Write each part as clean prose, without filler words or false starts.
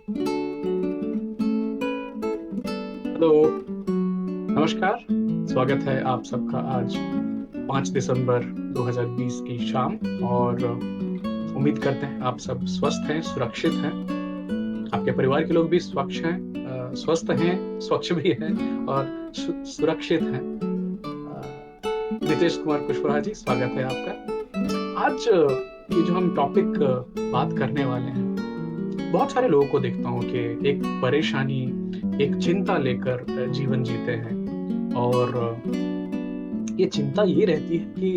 Hello, नमस्कार। स्वागत है आप सबका आज 5 दिसंबर 2020 की शाम। और उम्मीद करते हैं आप सब स्वस्थ हैं, सुरक्षित हैं, आपके परिवार के लोग भी स्वच्छ हैं, स्वस्थ हैं, स्वच्छ भी हैं और सुरक्षित हैं। नितेश कुमार कुशवाहा जी, स्वागत है आपका। आज ये जो हम टॉपिक बात करने वाले हैं, बहुत सारे लोगों को देखता हूँ कि एक परेशानी, एक चिंता लेकर जीवन जीते हैं। और ये चिंता ये रहती है कि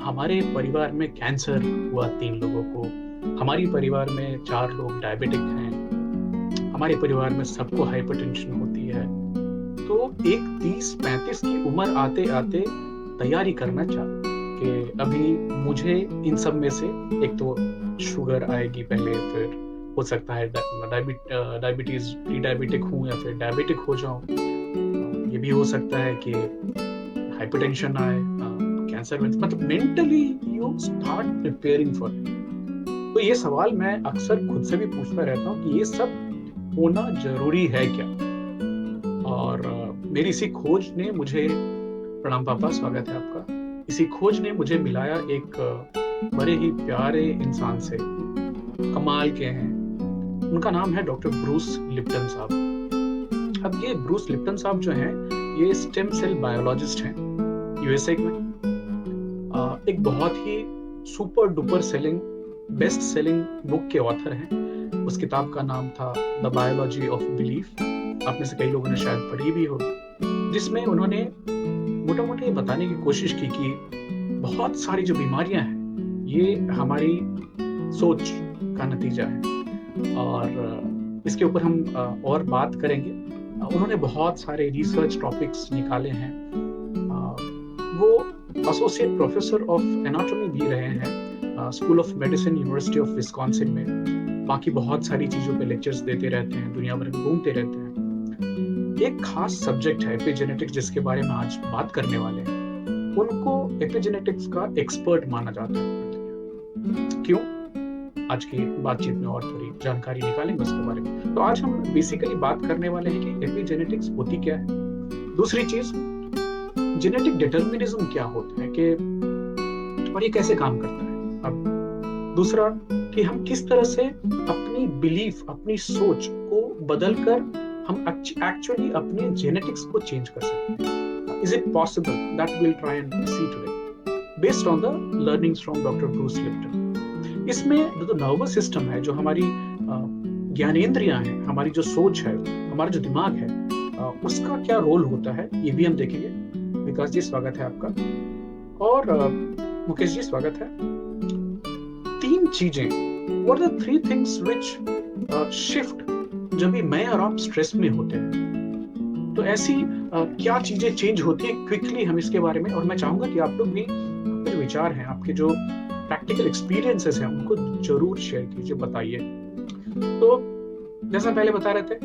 हमारे परिवार में कैंसर हुआ 3 लोगों को, हमारी परिवार में 4 लोग डायबिटिक हैं, हमारे परिवार में सबको हाइपरटेंशन होती है। तो एक 30-35 की उम्र आते आते तैयारी करना चाहिए कि अभी मुझे इन सब में से एक तो शुगर आएगी पहले, फिर हो सकता है डायबिटीज, प्री डायबिटिक हूँ या फिर डायबिटिक हो जाऊं। ये भी हो सकता है कि हाइपरटेंशन आए, कैंसर में, मतलब mentally you start preparing for it. तो ये सवाल मैं अक्सर खुद से भी पूछता रहता हूँ कि ये सब होना जरूरी है क्या। और मेरी इसी खोज ने मुझे, प्रणाम पापा, स्वागत है आपका, इसी खोज ने मुझे मिलाया एक बड़े ही प्यारे इंसान से, कमाल के हैं। उनका नाम है डॉक्टर ब्रूस लिप्टन साहब। अब ये ब्रूस लिप्टन साहब जो हैं, ये स्टेम सेल बायोलॉजिस्ट हैं, यूएसए में। एक बहुत ही super duper selling, best selling book के ऑथर हैं। उस किताब का नाम था द बायोलॉजी ऑफ बिलीफ। आप में से कई लोगों ने शायद पढ़ी भी होगी, जिसमें उन्होंने मोटा मोटा ये बताने की कोशिश की कि बहुत सारी जो बीमारियां हैं ये हमारी सोच का नतीजा है। और इसके ऊपर हम और बात करेंगे। उन्होंने बहुत सारे रिसर्च टॉपिक्स निकाले हैं। वो एसोसिएट प्रोफेसर ऑफ एनाटॉमी भी रहे हैं school of medicine, university of Wisconsin में। बाकी बहुत सारी चीजों पे लेक्चर्स देते रहते हैं, दुनिया भर में घूमते रहते हैं। एक खास सब्जेक्ट है एपिजेनेटिक्स, जिसके बारे में आज बात करने वाले हैं। उनको एपिजेनेटिक्स का एक्सपर्ट माना जाता है। क्यों? आज की बातचीत में और थोड़ी जानकारी निकालेंगे उसके बारे में। तो आज हम बेसिकली बात करने वाले हैं कि एपिजेनेटिक्स होती क्या है। दूसरी चीज, जेनेटिक डिटर्मिनिज्म क्या होता है कि और ये कैसे काम करता है। अब दूसरा कि हम किस तरह से अपनी बिलीफ, अपनी सोच को बदलकर हम एक्चुअली अपने जेनेटिक्स को चेंज कर सकते हैं। Is it possible? That will try and see today based on the learnings from doctor Bruce Lipton. इसमें जो नर्वस सिस्टम है, जो हमारी ज्ञानेंद्रियां हैं, हमारी जो सोच है, हमारा जो दिमाग है, उसका क्या रोल होता है, ये भी हम देखेंगे। विकास जी, स्वागत है आपका। और मुकेश जी, स्वागत है। 3 चीजें, what are 3 things which shift जब भी मैं और आप स्ट्रेस में होते हैं। तो ऐसी क्या चीजें चेंज होती हैं क्विकली, हम इसके बारे में, और मैं चाहूंगा कि आप लोग भी आपके जो विचार हैं, आपके जो प्रैक्टिकल एक्सपीरियंसेस हैं, उनको जरूर शेयर कीजिए, बताइए। तो जैसा पहले बता रहे थे,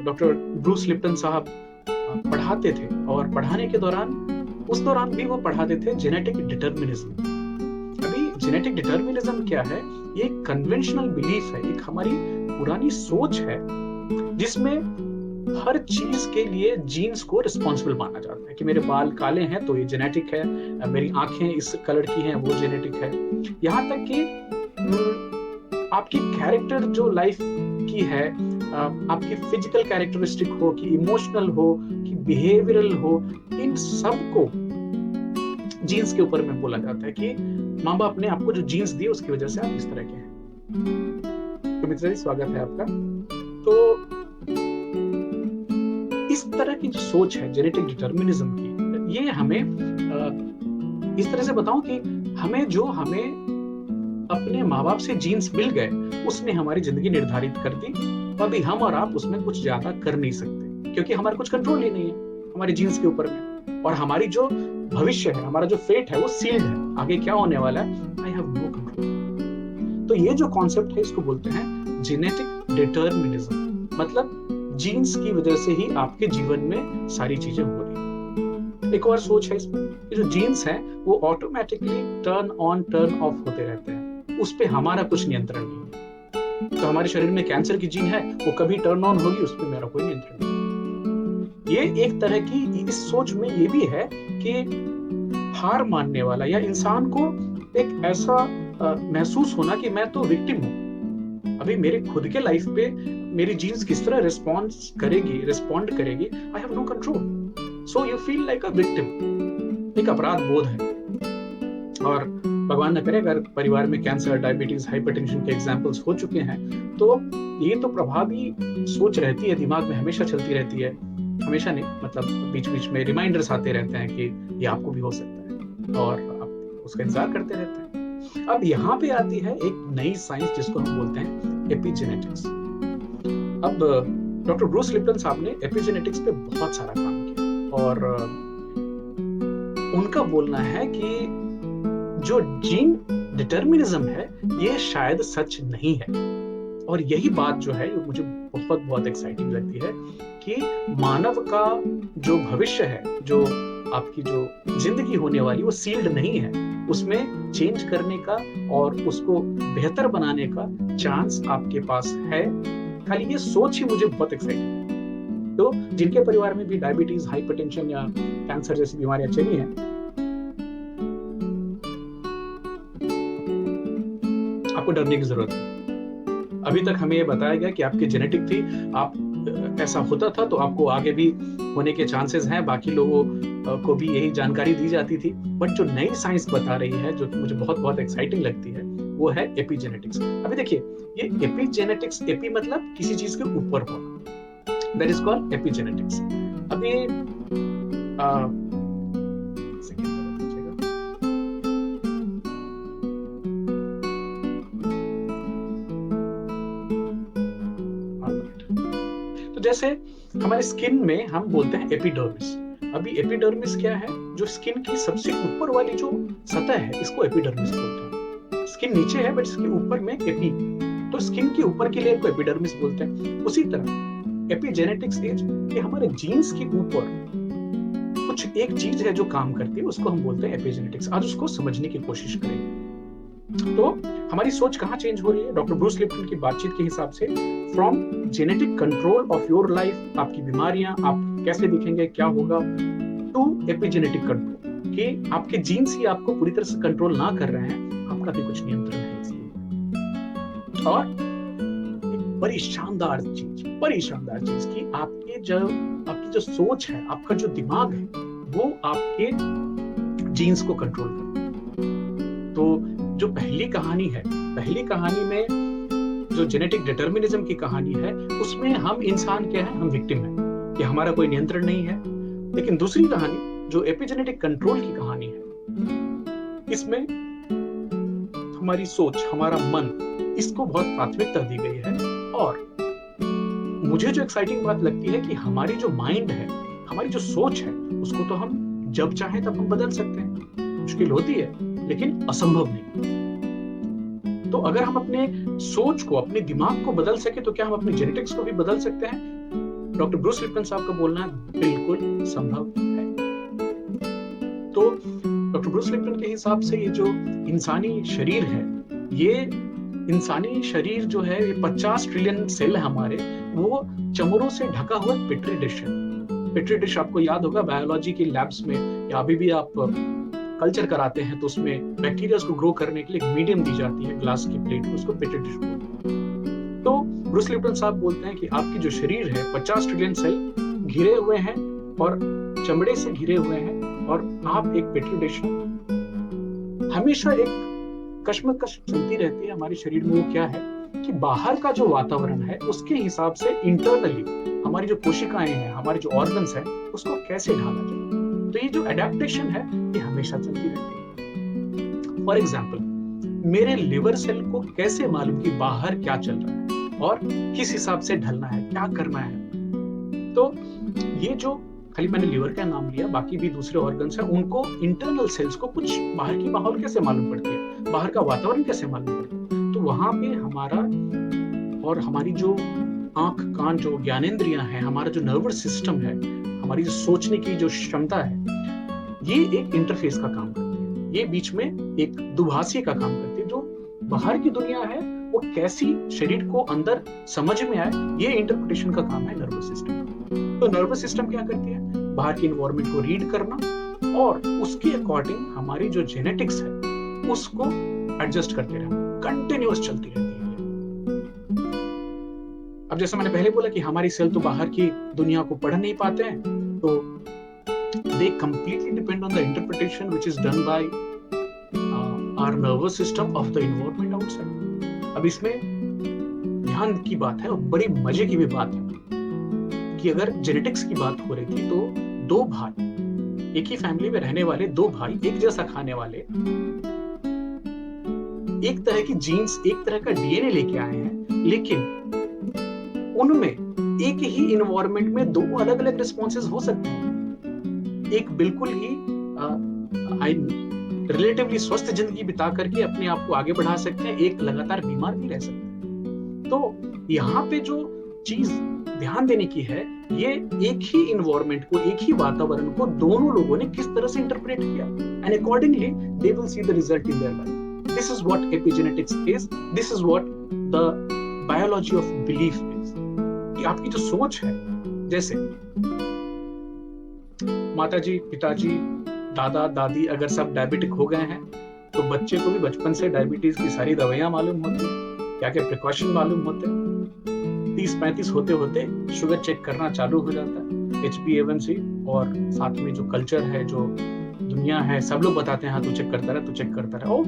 डॉक्टर ब्रूस लिप्टन साहब पढ़ाते थे, और पढ़ाने के दौरान, उस दौरान भी वो पढ़ाते थे जेनेटिक डिटर्मिनिज्म। अभी जेनेटिक डिटर्मिनिज्म क्या है? ये एक कन्वेंशनल बिलीफ है, एक हमारी पुरानी सोच है, जिसमें हर चीज के लिए जीन्स को रिस्पॉन्सिबल माना जाता है कि मेरे बाल काले हैं तो ये जेनेटिक है, मेरी आंखें इस कलर की हैं, वो जेनेटिक है। यहाँ तक कि आपकी कैरेक्टर जो लाइफ की है, आपकी फिजिकल कैरेक्टरिस्टिक हो, कि इमोशनल हो, कि बिहेवियरल हो, इन सब को जीन्स के ऊपर में बोला जाता है कि माँ बाप ने आपको जो जीन्स दी, उसकी वजह से आप इस तरह के हैं। तो मित्र जी, स्वागत है आपका। तो इस तरह की जो सोच है जेनेटिक डिटर्मिनिज्म की, ये हमें इस तरह से बताऊं कि हमें अपने माँ बाप से जीन्स मिल गए, उसने हमारी जिंदगी निर्धारित कर दी। अभी हम और आप उसमें कुछ ज्यादा कर नहीं सकते, क्योंकि हमारा कुछ कंट्रोल ही नहीं है हमारी जीन्स के ऊपर में। और हमारी जो भविष्य है, हमारा जो फेट है, वो सील्ड है। आगे क्या होने वाला है, आई हैव नो कंट्रोल। तो ये जो कॉन्सेप्ट है, इसको बोलते हैं जेनेटिक डिटर्मिनिज्म। मतलब जीन्स की वजह से ही आपके जीवन में सारी चीजें हो रही हैं। एक और सोच है इसमें, जो जीन्स है वो automatically turn on turn off होते रहते हैं, उस पे हमारा कुछ नियंत्रण नहीं है। तो हमारे शरीर में कैंसर की जीन है, वो कभी टर्न ऑन होगी, उस पर मेरा कोई नियंत्रण नहीं। ये एक तरह की इस सोच में ये भी है कि हार मानने वाला या इंसान को एक ऐसा महसूस होना कि मैं तो विक्टिम हूँ, अभी मेरे खुद के लाइफ पे मेरी जीन्स किस तरह रिस्पॉन्ड करेगी, I have no control, so you feel like a victim. एक अपराध बोध है। और भगवान न करे अगर परिवार में कैंसर, डायबिटीज, हाइपरटेंशन के एग्जांपल्स हो चुके हैं, तो ये तो प्रभावी सोच रहती है, दिमाग में हमेशा चलती रहती है, हमेशा नहीं, मतलब बीच बीच में रिमाइंडर्स आते रहते हैं कि ये आपको भी हो सकता है, और आप उसका इंतजार करते रहते हैं। अब यहाँ पे आती है एक नई साइंस जिसको हम बोलते हैं एपिजेनेटिक्स। अब डॉक्टर ब्रूस लिप्टन साहब ने एपिजेनेटिक्स पे बहुत सारा काम किया, और उनका बोलना है कि जो जीन डिटर्मिनिज्म है ये शायद सच नहीं है। और यही बात जो है मुझे बहुत बहुत एक्साइटिंग लगती है कि मानव का जो भविष्य है, जो आपकी जो जिंदगी होने वाली, वो सील्ड नहीं है, उसमें चेंज करने का और उसको बेहतर बनाने का चांस आपके पास है। खाली ये सोच ही मुझे बहुत एक्साइटिंग है। तो जिनके परिवार में भी डायबिटीज, हाइपरटेंशन या कैंसर जैसी बीमारियां चली हैं, आपको डरने की जरूरत नहीं। अभी तक हमें ये बताया गया कि आपकी जेनेटिक थी, आप ऐसा होता था तो आपको आगे भी होने के चांसेस हैं, बाकी लोगों को भी यही जानकारी दी जाती थी। बट जो नई साइंस बता रही है, जो कि मुझे बहुत बहुत एक्साइटिंग लगती है, वो है एपिजेनेटिक्स। अभी देखिए, ये एपिजेनेटिक्स, एपी मतलब किसी चीज के ऊपर होना, दैट इज कॉल्ड एपिजेनेटिक्स। अब ये जैसे हमारे स्किन में हम बोलते हैं एपिडर्मिस। अभी एपिडर्मिस क्या है? जो स्किन की सबसे ऊपर वाली जो सतह है, इसको एपिडर्मिस बोलते हैं। स्किन नीचे है बट इसके ऊपर में एपी, तो स्किन के ऊपर के लेयर को एपिडर्मिस बोलते हैं। उसी तरह एपिजेनेटिक्स इज कि हमारे जीन्स के ऊपर कुछ एक चीज है जो काम करती है, उसको हम बोलते हैं एपिजेनेटिक्स। आज उसको समझने की कोशिश करेंगे। तो हमारी सोच कहाँ चेंज हो रही है? डॉक्टर ब्रूस लिप्टन की बातचीत के हिसाब से, from genetic control of your life, आपकी बीमारियां, आप कैसे दिखेंगे, क्या होगा, टू एपिजेनेटिक कंट्रोल, कि आपके जीन्स ही आपको पूरी तरह से कंट्रोल ना कर रहे हैं, आपका भी कुछ नियंत्रण है इसलिए। और एक बड़ी शानदार चीज कि आपकी जो सोच है, आपका जो दिमाग है, वो आपके जीन्स को कंट्रोल करता है। तो जो पहली कहानी में जो जेनेटिक डिटर्मिनिज्म की कहानी है, उसमें हम इंसान क्या है? हम विक्टिम है, कि हमारा कोई नियंत्रण नहीं है। लेकिन दूसरी कहानी जो एपिजेनेटिक कंट्रोल की कहानी है, इसमें हमारी सोच, हमारा मन, इसको बहुत प्राथमिकता दी गई है। और मुझे जो एक्साइटिंग बात लगती है कि हमारी जो माइंड है, हमारी जो सोच है, उसको तो हम जब चाहे तब हम बदल सकते हैं। मुश्किल होती है लेकिन असंभव नहीं। तो अगर हम अपने सोच को, अपने दिमाग को बदल सके, तो क्या हम अपने जेनेटिक्स को भी बदल सकते हैं? डॉक्टर ब्रूस लिप्टन साहब का बोलना है बिल्कुल संभव है। तो डॉक्टर ब्रूस लिप्टन के हिसाब से ये जो इंसानी शरीर है, ये इंसानी शरीर जो है, ये 50 ट्रिलियन सेल है हमारे, वो चमड़ों से ढका हुआ पेट्री डिश है। पेट्री डिश आपको याद होगा, बायोलॉजी की लैब्स में या अभी भी आप कल्चर कराते हैं तो उसमें बैक्टीरिया को ग्रो करने के लिए एक मीडियम दी जाती है, ग्लास की प्लेट, उसको पेट्री डिश बोलते हैं। तो ब्रूस लिप्टन साहब बोलते हैं कि आपकी जो शरीर है, 50 ट्रिलियन सेल घिरे हुए हैं और चमड़े से घिरे हुए हैं, और आप एक पेट्री डिश हैं। हमेशा एक कश्मकश चलती रहती है हमारे शरीर में। वो क्या है कि बाहर का जो वातावरण है, उसके हिसाब से इंटरनली हमारी जो कोशिकाएं हैं, हमारे जो ऑर्गन्स हैं, उसको कैसे ढाला जाए। तो ये जो एडेप्टेशन है, ये हमेशा चलती रहती है। फॉर एग्जाम्पल, मेरे लिवर सेल को कैसे मालूम कि बाहर क्या चल रहा है और किस हिसाब से ढलना है, क्या करना है। तो ये जो खाली मैंने लिवर का नाम लिया, बाकी भी दूसरे ऑर्गन्स हैं, उनको इंटरनल सेल्स को कुछ बाहर की माहौल कैसे मालूम पड़ती है, बाहर का वातावरण कैसे मालूम पड़ता है। तो वहां पे हमारा और हमारी जो आंख, कान, जो ज्ञानेंद्रियां हैं, हमारा जो नर्वस सिस्टम है, हमारी जो सोचने की जो क्षमता है, ये एक इंटरफेस का काम करती है। ये बीच में एक दुभाषी का काम करती है। जो बाहर की दुनिया है वो कैसी शरीर को अंदर समझ में आए, ये इंटरप्रिटेशन का काम है नर्वस सिस्टम का। तो नर्वस सिस्टम क्या करती है, बाहर की इन्वायरमेंट को रीड करना और उसके अकॉर्डिंग हमारी जो जेनेटिक्स है उसको एडजस्ट करते रहना, कंटिन्यूअस चलती रहती है। अब जैसे मैंने पहले बोला कि हमारी सेल तो बाहर की दुनिया को पढ़ नहीं पाते हैं, तो they completely depend on the interpretation which is done by our nervous system of the environment outside. अब इसमें ध्यान की बात है और बड़ी मजे की भी बात है कि अगर जेनेटिक्स की बात हो रही थी तो दो भाई, एक ही फैमिली में रहने वाले दो भाई, एक जैसा खाने वाले, एक तरह की जीन्स, एक तरह का डीएनए लेके आए हैं, लेकिन उनमें एक ही इन्वायरमेंट में दो अलग अलग रिस्पॉन्सेज हो सकते हैं। एक बिल्कुल ही रिलेटिवली स्वस्थ जिंदगी बिता करके अपने आप को आगे बढ़ा सकते हैं, एक लगातार बीमार भी रह सकते हैं। तो यहाँ पे जो चीज ध्यान देने की है, ये एक ही इन्वायरमेंट को, एक ही वातावरण को दोनों लोगों ने किस तरह से इंटरप्रेट किया, and accordingly they will see the result in their life. This is what epigenetics is, this is what the biology of belief is. कि आपकी जो सोच है, जैसे माताजी, पिताजी, दादा, दादी अगर सब डायबिटिक हो गए हैं तो बच्चे को भी बचपन से डायबिटीज की सारी दवाइयां मालूम होती है, क्या क्या प्रिकॉशन मालूम होते हैं। 30-35 होते होते शुगर चेक करना चालू हो जाता है, HbA1c, और साथ में जो कल्चर है, जो दुनिया है, सब लोग बताते हैं हाँ तू चेक करता रहे, तू चेक करता रहे। ओ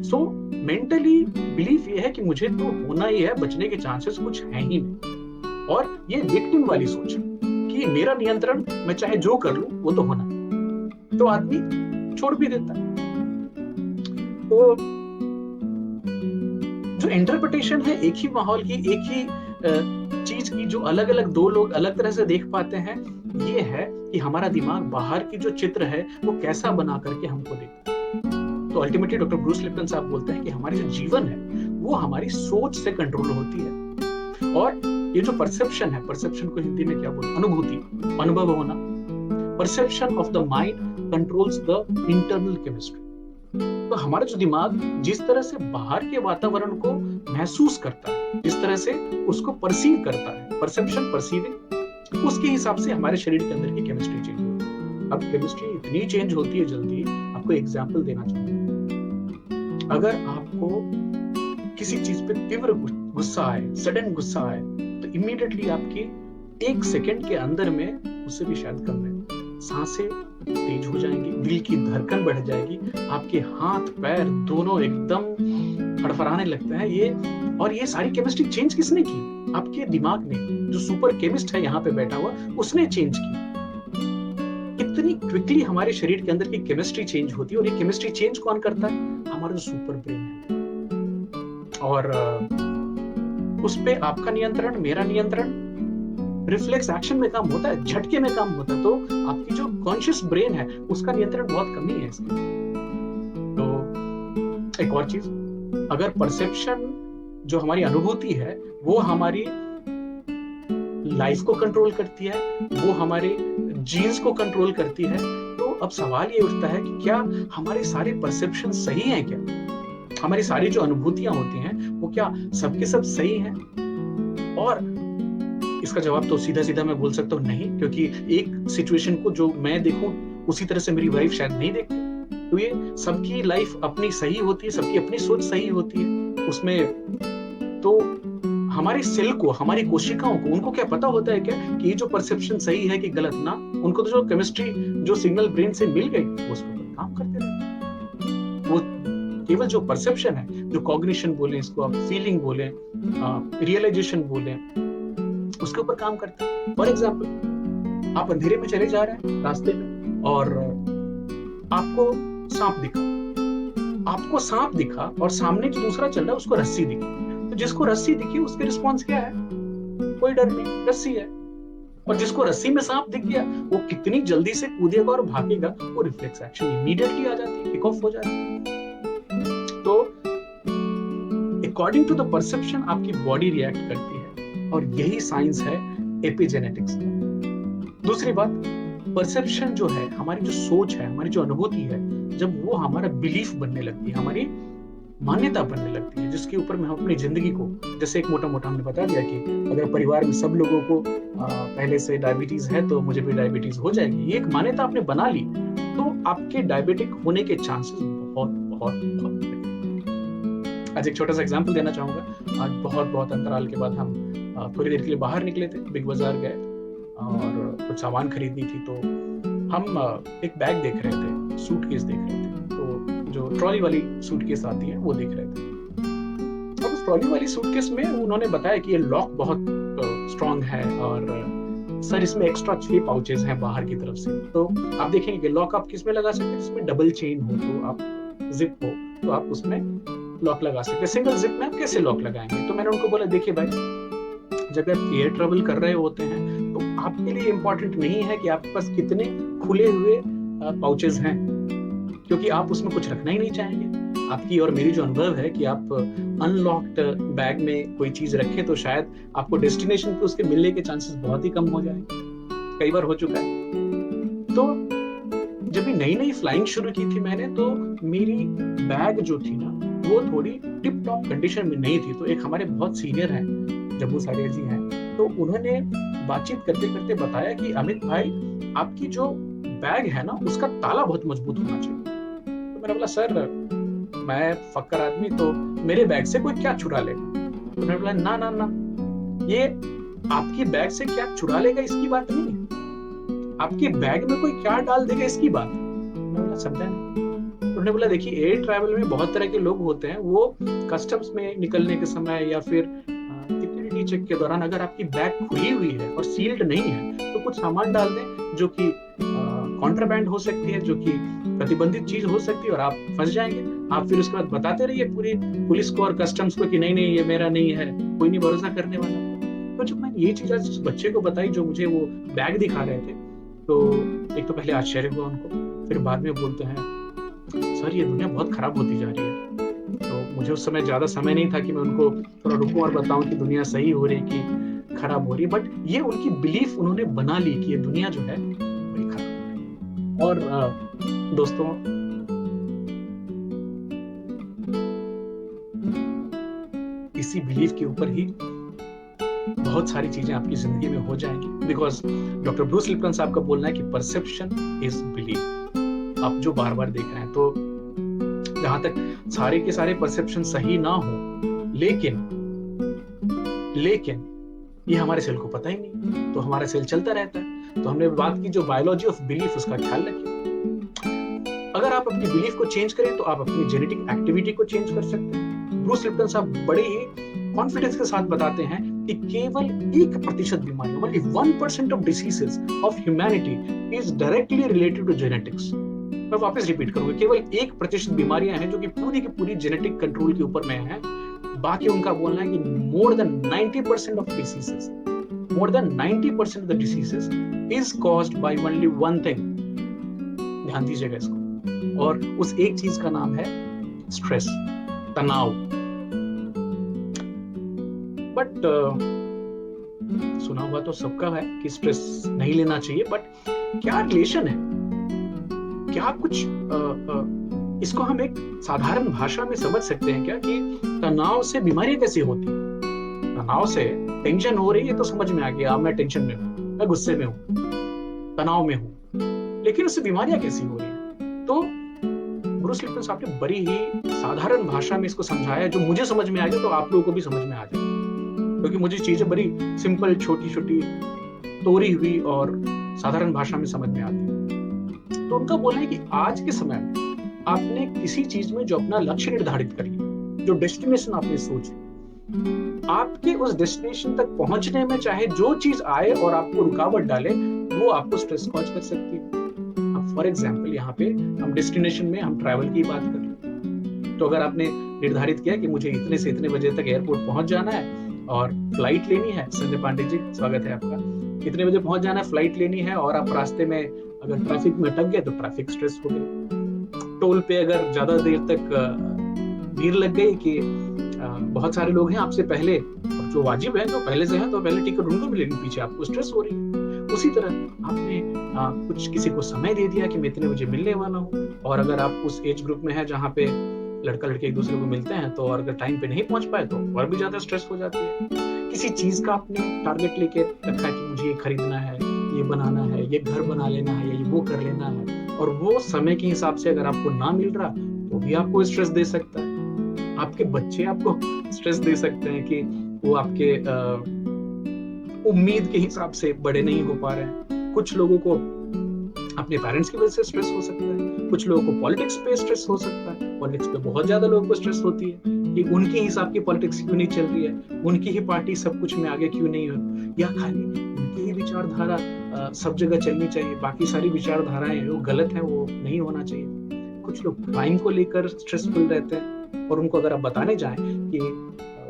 सो मेंटली बिलीफ ये है कि मुझे तो होना ही है, बचने के चांसेस कुछ है ही नहीं। और ये विक्टिम वाली सोच है कि मेरा नियंत्रण, मैं चाहे जो कर लूं वो तो होना, तो आदमी छोड़ भी देता है। तो जो इंटरप्रिटेशन है एक ही माहौल की, एक ही चीज की, जो अलग अलग दो लोग अलग तरह से देख पाते हैं, ये है कि हमारा दिमाग बाहर की जो चित्र है वो कैसा बना करके हमको देखता है। तो अल्टीमेटली डॉक्टर ब्रूस लिप्टन साहब बोलते हैं कि हमारी जो जीवन है वो हमारी सोच से कंट्रोल होती है। और ये जो परसेप्शन है, परसेप्शन को हिंदी में क्या बोलते हैं, अनुभूति, अनुभव होना। Perception of the mind controls the internal chemistry. तो हमारा जो दिमाग जिस तरह से बाहर के वातावरण को महसूस करता है, जिस तरह से उसको परसीव करता है, परसेप्शन, परसीविंग, उसके हिसाब से हमारे शरीर के अंदर की केमिस्ट्री चेंज होती है। अब केमिस्ट्री इतनी चेंज होती है जल्दी, आपको एग्जांपल देना चाहूंगा। अगर आपको किसी चीज पे तीव्र गुस्सा आए, सडन गुस्सा आए, तो इमीडिएटली आपकी 1 सेकंड के अंदर में, उससे भी शायद कम है, सांसें तेज हो जाएंगी, दिल की धड़कन बढ़ जाएगी, आपके हाथ पैर दोनों एकदम फड़फड़ाने लगते हैं। ये सारी केमिस्ट्री चेंज किसने की? आपके दिमाग ने, जो सुपर केमिस्ट है यहाँ पे बैठा हुआ, उसने चेंज की। इतनी क्विकली हमारे शरीर के अंदर की केमिस्ट्री चेंज होती है। और ये केमिस्ट्री चेंज कौन करता है? हमारा जो सुपर ब्रेन है। और उस पे आपका नियंत्रण, मेरा नियंत्रण रिफ्लेक्स एक्शन में काम होता है, झटके में काम होता है। तो आपकी जो कॉन्शियस ब्रेन है उसका नियंत्रण बहुत कमी है इसमें। तो एक और चीज, अगर परसेप्शन, जो हमारी अनुभूति है, वो हमारी लाइफ को कंट्रोल करती है, वो हमारे जीन्स को कंट्रोल करती है, तो अब सवाल ये उठता है कि क्या हमारे सारे परसेप्शन सही हैं? क्या हमारी सारी जो अनुभूतियां होती हैं वो क्या सबके सब सही हैं? और इसका जवाब तो सीधा सीधा मैं बोल सकता हूँ नहीं, क्योंकि एक सिचुएशन को जो मैं देखूं उसी तरह से मेरी वाइफ शायद नहीं देखती। तो ये सबकी लाइफ अपनी सही होती है, सबकी अपनी सोच सही होती है उसमें। तो हमारे सेल को, हमारी कोशिकाओं को, उनको क्या पता होता है क्या कि ये जो परसेप्शन सही है कि गलत? ना, उनको तो जो केमिस्ट्री, जो सिग्नल ब्रेन से मिल गई, वो उसके ऊपर काम करते रहते। वो केवल जो परसेप्शन है, जो कॉग्निशन बोले इसको, आप फीलिंग बोले, रियलाइजेशन बोले, उसके ऊपर काम करते हैं। फॉर एग्जाम्पल, आप अंधेरे में चले जा रहे हैं रास्ते में और आपको सांप दिखा और सामने जो दूसरा चल रहा है उसको रस्सी दिखी। तो जिसको रस्सी दिखी उसके रिस्पॉन्स क्या है? कोई डर नहीं, रस्सी है। और जिसको रस्सी में सांप दिख गया, वो कितनी जल्दी से कूदेगा और भागेगा, वो रिफ्लेक्स एक्शन इमीडिएटली आ जाती है, किक ऑफ हो जाती है। तो अकॉर्डिंग टू द परसेप्शन आपकी बॉडी रिएक्ट करती है, और यही साइंस है एपिजेनेटिक्स। दूसरी बात, परसेप्शन जो है, हमारी जो सोच है, हमारी जो अनुभूति है, जब वो हमारा बिलीफ बनने लगती है, हमारी मान्यता बनने लगती है, जिसके ऊपर में हम अपनी जिंदगी को, जैसे एक मोटा मोटा हमने बता दिया कि अगर परिवार में सब लोगों को पहले से डायबिटीज है तो मुझे भी डायबिटीज हो जाएगी, ये एक मान्यता आपने बना ली, तो आपके डायबिटिक होने के चांसेस बहुत बहुत बहुत बढ़। आज एक छोटा सा एग्जांपल देना चाहूंगा। आज बहुत बहुत अंतराल के बाद हम थोड़ी देर के लिए बाहर निकले थे, बिग बाजार गए और कुछ सामान खरीदनी थी, तो हम एक बैग देख रहे थे, सूटकेस देख रहे थे, तो जो ट्रॉली वाली सूटकेस आती है वो देख रहे थे। अब उस ट्रॉली वाली सूटकेस में उन्होंने बताया कि ये लॉक बहुत स्ट्रांग है और सर इसमें एक्स्ट्रा 6 पाउचेस हैं बाहर की तरफ से, तो आप देखेंगे कि लॉक आप किस में लगा सकते हैं, जिसमें डबल चेन हो, तो आप जिप हो तो आप उसमें लॉक लगा सकते हैं। सिंगल जिप में आप कैसे लॉक लगाएंगे? तो मैंने उनको बोला देखिए भाई, जब आप एयर ट्रेवल कर रहे होते हैं तो आपके लिए इम्पोर्टेंट नहीं है कि आपके पास कितने खुले हुए पाउचेस हैं, क्योंकि आप उसमें कुछ रखना ही नहीं चाहेंगे। आपकी और मेरी जो अनुभव है कि आप अनलॉक्ड बैग में कोई चीज रखें तो शायद आपको डेस्टिनेशन पे उसके मिलने के चांसेस बहुत ही कम हो जाएंगे। कई बार हो चुका है। तो जब भी नई नई फ्लाइंग शुरू की थी मैंने, तो मेरी बैग जो थी ना वो थोड़ी टिप टॉप कंडीशन में नहीं थी। तो एक हमारे बहुत सीनियर हैं, जम्मू सारिया जी हैं, तो उन्होंने बातचीत करते करते बताया कि अमित भाई, आपकी जो बैग है ना उसका ताला बहुत मजबूत होना चाहिए। तो मैंने बोला सर, मैं फक्कर आदमी, तो मेरे बैग से कोई क्या चुरा लेगा? तो मैंने बोला ना ना ना, ये आपकी बैग से क्या चुरा लेगा इसकी बात नहीं, आपके बैग में कोई क्या डाल देगा इसकी बात। मैंने बोला समझा नहीं। उन्होंने बोला देखिए, एयर ट्रैवल में बहुत तरह के लोग होते हैं, वो कस्टम्स में निकलने के समय या फिर सिक्योरिटी चेक के दौरान अगर आपकी बैग खुली हुई है और सील्ड नहीं है तो कुछ सामान डाल दें जो कि कॉन्ट्राबैंड हो सकती है, जो कि प्रतिबंधित चीज हो सकती है, और आप फंस जाएंगे। आप फिर उसके बाद बताते रहिए पूरी पुलिस को और कस्टम्स को कि नहीं नहीं ये मेरा नहीं है, कोई नहीं भरोसा करने वाला। तो जब मैंने ये चीज आज उस बच्चे को बताई जो मुझे वो बैग दिखा रहे थे, तो एक तो पहले आश्चर्य हुआ उनको, फिर बाद में बोलते हैं सर ये दुनिया बहुत खराब होती जा रही है। तो मुझे उस समय ज्यादा समय नहीं था कि मैं उनको थोड़ा रुकूं और बताऊं कि दुनिया सही हो रही है कि खराब हो रही है, बट ये उनकी बिलीफ उन्होंने बना ली कि ये दुनिया जो है बड़ी खराब हो रही है। और दोस्तों, इसी बिलीफ के ऊपर ही बहुत सारी चीजें आपकी जिंदगी में हो जाएंगी, बिकॉज डॉक्टर ब्रूस लिप्टन साहब का बोलना है कि परसेप्शन इज बिलीफ। आप जो बार बार देख रहे हैं, तो जहां तक सारे के सारे परसेप्शन सही ना हो, लेकिन ये हमारे सेल को पता ही नहीं, तो हमारा सेल चलता रहता है। तो हमने बात की जो बायोलॉजी ऑफ बिलीफ, उसका ख्याल रखिए। अगर आप अपनी बिलीफ को चेंज करें तो आप अपनी जेनेटिक एक्टिविटी को चेंज कर सकते हैं। ब्रूस लिप्टन साहब बड़े ही कॉन्फिडेंस के साथ बताते हैं कि केवल 1% बीमारी, only 1% of diseases of humanity is directly related to genetics. मैं वापस रिपीट करूंगा, केवल 1% बीमारियां हैं जो कि पूरी की पूरी जेनेटिक कंट्रोल के ऊपर में है। बाकी उनका बोलना है कि more than 90% of diseases, more than 90% of the diseases is caused by only one thing. ध्यान दीजिएगा इसको, और उस एक चीज का नाम है स्ट्रेस, तनाव। बट सुना हुआ तो सबका है कि स्ट्रेस नहीं लेना चाहिए, बट क्या रिलेशन है? क्या कुछ इसको हम एक साधारण भाषा में समझ सकते हैं क्या कि तनाव से बीमारी कैसी होती है? तनाव से टेंशन हो रही है तो समझ में आ गया, मैं टेंशन में हूँ, मैं गुस्से में हूँ, तनाव में हूँ, लेकिन उससे बीमारियां कैसी हो रही है? तो ब्रूस लिप्टन साहब ने बड़ी ही साधारण भाषा में इसको समझाया, जो मुझे समझ में आ गया तो आप लोगों को भी समझ में आ जाए, क्योंकि मुझे चीजें बड़ी सिंपल, छोटी छोटी, तोड़ी हुई और साधारण भाषा में समझ में आती है। तो उनका बोलना है कि आज के समय में आपने किसी चीज में जो अपना लक्ष्य निर्धारित कर लिया, जो डेस्टिनेशन आपने सोची, आपके उस डेस्टिनेशन तक पहुंचने में चाहे जो चीज आए और आपको रुकावट डाले, वो आपको स्ट्रेस कॉज कर सकती है। फॉर एग्जाम्पल, यहाँ पे हम डेस्टिनेशन में हम ट्रैवल की बात कर रहे, तो अगर आपने निर्धारित किया कि मुझे इतने से इतने बजे तक एयरपोर्ट पहुंच जाना है और फ्लाइट लेनी है, संजय पांडे जी स्वागत है आपका, इतने बजे पहुंच जाना है, फ्लाइट लेनी है, और आप रास्ते में अगर ट्रैफिक में अटक गए तो ट्रैफिक स्ट्रेस हो गई। टोल पे अगर ज्यादा देर तक भीड़ लग गई कि बहुत सारे लोग हैं आपसे पहले, और जो वाजिब है, जो पहले से हैं, तो पहले टिकट उनको भी, लेकिन पीछे आपको स्ट्रेस हो रही है। उसी तरह आपने कुछ किसी को समय दे दिया कि मैं इतने बजे मिलने वाला हूँ, और अगर आप उस एज ग्रुप में है जहाँ पे लड़का लड़की एक दूसरे को मिलते हैं तो और अगर टाइम पे नहीं पहुंच पाए तो और भी ज्यादा स्ट्रेस हो जाती है। किसी चीज का आपने टारगेट लेके रखा है कि मुझे ये खरीदना है, ये बनाना है, ये घर बना लेना है, या ये वो कर लेना है, और वो समय के हिसाब से अगर आपको ना मिल रहा तो भी आपको स्ट्रेस दे सकता है। आपके बच्चे आपको स्ट्रेस दे सकते हैं कि वो आपके उम्मीद के हिसाब से बड़े नहीं हो पा रहे हैं। कुछ लोगों को अपने पेरेंट्स की वजह से स्ट्रेस हो सकता है, कुछ लोगों को पॉलिटिक्स पे स्ट्रेस हो सकता है। पॉलिटिक्स पे बहुत ज्यादा लोगों को स्ट्रेस होती है कि उनके हिसाब की पॉलिटिक्स क्यों नहीं चल रही है, उनकी ही पार्टी सब कुछ में आगे क्यों नहीं हो, या खाली उनकी ही विचारधारा सब जगह चलनी चाहिए, बाकी सारी विचारधाराएं वो गलत है, वो नहीं होना चाहिए। कुछ लोग क्राइम को लेकर स्ट्रेसफुल रहते हैं, और उनको अगर आप बताने जाएं कि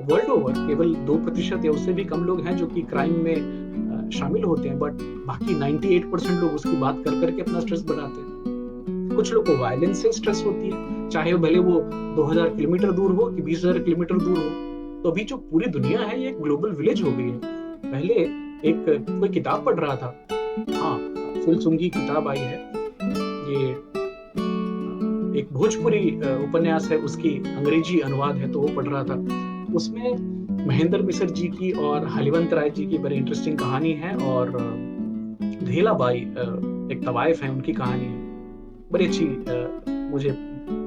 वर्ल्ड ओवर केवल 2% या उससे भी कम लोग हैं जो कि क्राइम में शामिल होते हैं, बट बाकी 98% लोग उसकी बात कर करके अपना स्ट्रेस बढ़ाते हैं। कुछ लोग को वायलेंस से स्ट्रेस होती है, चाहे भले वो 2000 किलोमीटर दूर हो कि 20,000 किलोमीटर दूर हो। तो अभी जो पूरी दुनिया है ये एक ग्लोबल विलेज हो गई है। पहले एक कोई किताब पढ़ रहा था, हाँ, फुलसुंगी किताब आई है, ये एक भोजपुरी उपन्यास है, उसकी अंग्रेजी अनुवाद है, तो वो पढ़ रहा था। उसमें महेंद्र मिश्र जी की और हलिवंत राय जी की बड़ी इंटरेस्टिंग कहानी है, और धेलाबाई एक तवाइफ है, उनकी कहानी है बड़ी अच्छी। मुझे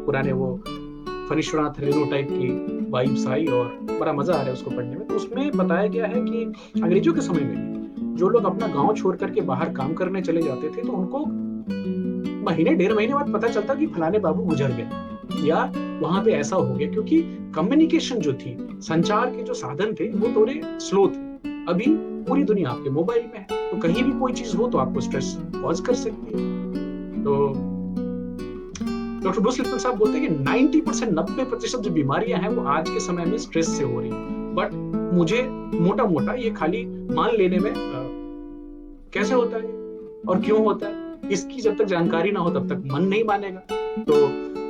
पुराने वो फनीश्वरनाथ रेणु टाइप की वाइब्स आई और बड़ा मजा आ रहा है उसको पढ़ने में। तो उसमें बताया गया है कि अंग्रेजों के समय में जो लोग अपना गांव छोड़ करके बाहर काम करने चले जाते थे, तो उनको महीने 1.5 महीने बाद पता चलता कि फलाने बाबू गुजर गए या वहां पे ऐसा हो गया, क्योंकि कम्युनिकेशन जो थी, संचार के जो साधन थे वो थोड़े स्लो थे। अभी पूरी दुनिया आपके मोबाइल में है, तो कहीं भी कोई चीज हो तो आपको स्ट्रेस कॉज कर सकती है। तो डॉक्टर ब्रूस लिप्टन साहब बोलते हैं कि 90% जो बीमारियां हैं वो आज के समय में स्ट्रेस से हो रही है। बट मुझे मोटा मोटा ये खाली मान लेने में कैसे होता है और क्यों होता है, इसकी जब तक जानकारी ना हो तब तक मन नहीं मानेगा। तो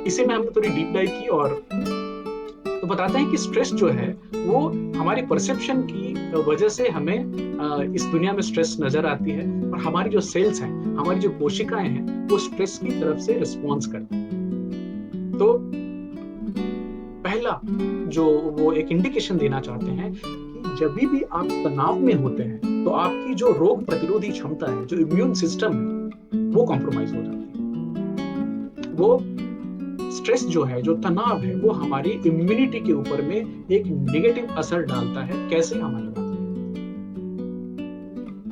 इसे में हमने थोड़ी डीप डाइव की, और तो बताते हैं कि स्ट्रेस जो है वो हमारी परसेप्शन की वजह से हमें इस दुनिया में स्ट्रेस नजर आती है, और हमारी जो सेल्स हैं, हमारी जो कोशिकाएं हैं, वो स्ट्रेस की तरफ से रिस्पॉन्स करती हैं। तो पहला जो वो एक इंडिकेशन देना चाहते हैं कि जब भी आप तनाव में होते हैं तो आपकी जो रोग प्रतिरोधी क्षमता है, जो इम्यून सिस्टम है, वो कॉम्प्रोमाइज हो जाती है। वो स्ट्रेस जो है, जो तनाव है, वो हमारी इम्यूनिटी के ऊपर में एक नेगेटिव असर डालता है। कैसे? हमारी बात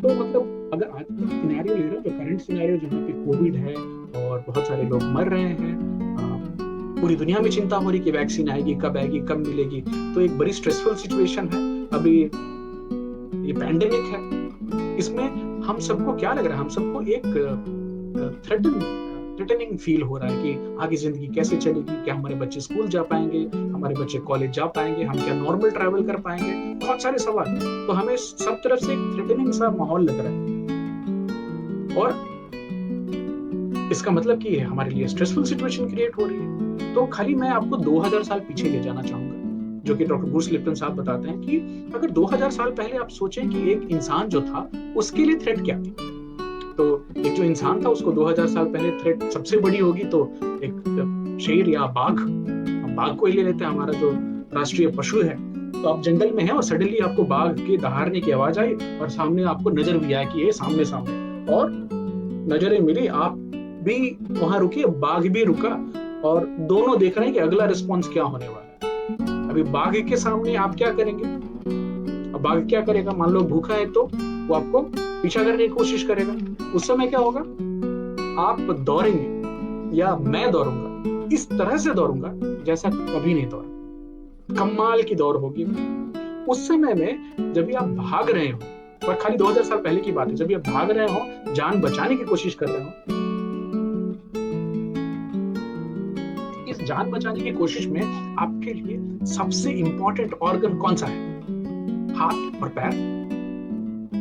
तो मतलब अगर आज का सिनेरियो ले रहे हो, जो करंट सिनेरियो जहाँ पे कोविड है और बहुत सारे लोग मर रहे हैं, पूरी दुनिया में चिंता हो रही कि वैक्सीन आएगी, कब मिलेगी, तो एक बड़ी स्ट्रेसफुल सिचुएशन है। अभी ये पैंडेमिक है, इसमें हम सबको क्या लग रहा है, हम सबको एक थ्रेटनिंग फील हो रहा है कि आगे जिंदगी कैसे चलेगी, क्या हमारे बच्चे स्कूल जा पाएंगे, हमारे बच्चे कॉलेज जा पाएंगे, हम क्या नॉर्मल ट्रैवल कर पाएंगे, बहुत सारे सवाल। तो हमें सब तरफ से एक थ्रेटनिंग सा माहौल लग रहा है, और इसका मतलब कि हमारे लिए स्ट्रेसफुल सिचुएशन क्रिएट हो रही है। तो खाली मैं आपको 2000 साल पीछे ले जाना चाहूंगा, जो कि डॉक्टर ब्रूस लिप्टन साहब बताते हैं कि अगर 2000 साल पहले आप सोचें कि एक इंसान जो था उसके लिए थ्रेट क्या थी, तो एक जो इंसान था उसको 2000 साल पहले थ्रेट सबसे बड़ी होगी तो एक शेर या बाघ, हम बाघ को ही ले लेते हैं, हमारा जो राष्ट्रीय पशु है। तो आप जंगल में हैं और सडनली आपको बाघ के दहाड़ने की आवाज आई और सामने आपको नजर भी आया कि ये सामने और नजरें मिली, आप भी वहां रुके, बाघ भी रुका, और दोनों देख रहे हैं कि अगला रिस्पॉन्स क्या होने वाला है। अभी बाघ के सामने आप क्या करेंगे? अब बाघ क्या करेगा? मान लो भूखा है तो वो आपको पीछा करने की कोशिश करेगा। उस समय क्या होगा? आप दौड़ेंगे, या मैं दौड़ूंगा, इस तरह से दौड़ूंगा जैसा कभी नहीं दौड़ा, कमाल की दौड़ होगी। उस समय में जब भी आप भाग रहे हो, और खाली 2000 साल पहले की बात है, जब भी आप भाग रहे हो, जान बचाने की कोशिश कर रहे हो, इस जान बचाने की कोशिश में आपके लिए सबसे इंपॉर्टेंट ऑर्गन कौन सा है? हाथ और पैर।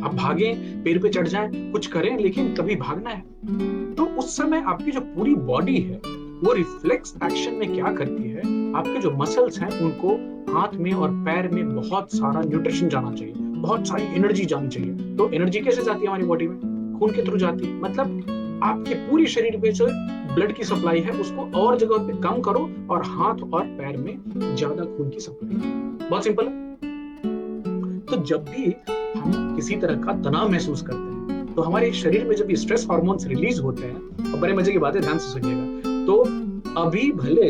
आप भागे, पैर पे चढ़ जाएं, कुछ करें, लेकिन कभी भागना है। तो उस समय आपकी जो पूरी बॉडी है वो रिफ्लेक्स एक्शन में क्या करती है, आपके जो मसल्स हैं उनको हाथ में और पैर में बहुत सारा न्यूट्रिशन जाना चाहिए, बहुत सारी एनर्जी जानी चाहिए। तो एनर्जी कैसे जाती है हमारी बॉडी में? खून के थ्रू जाती है। मतलब आपके पूरे शरीर में जो ब्लड की सप्लाई है उसको और जगह पे कम करो और हाथ और पैर में ज्यादा खून की सप्लाई। बहुत सिंपल है। तो जब भी हम किसी तरह का तनाव महसूस करते हैं तो हमारे शरीर में जब ये स्ट्रेस हार्मोन्स रिलीज होते हैं, और बड़े मजे की बात है, ध्यान से सुनिएगा, तो अभी भले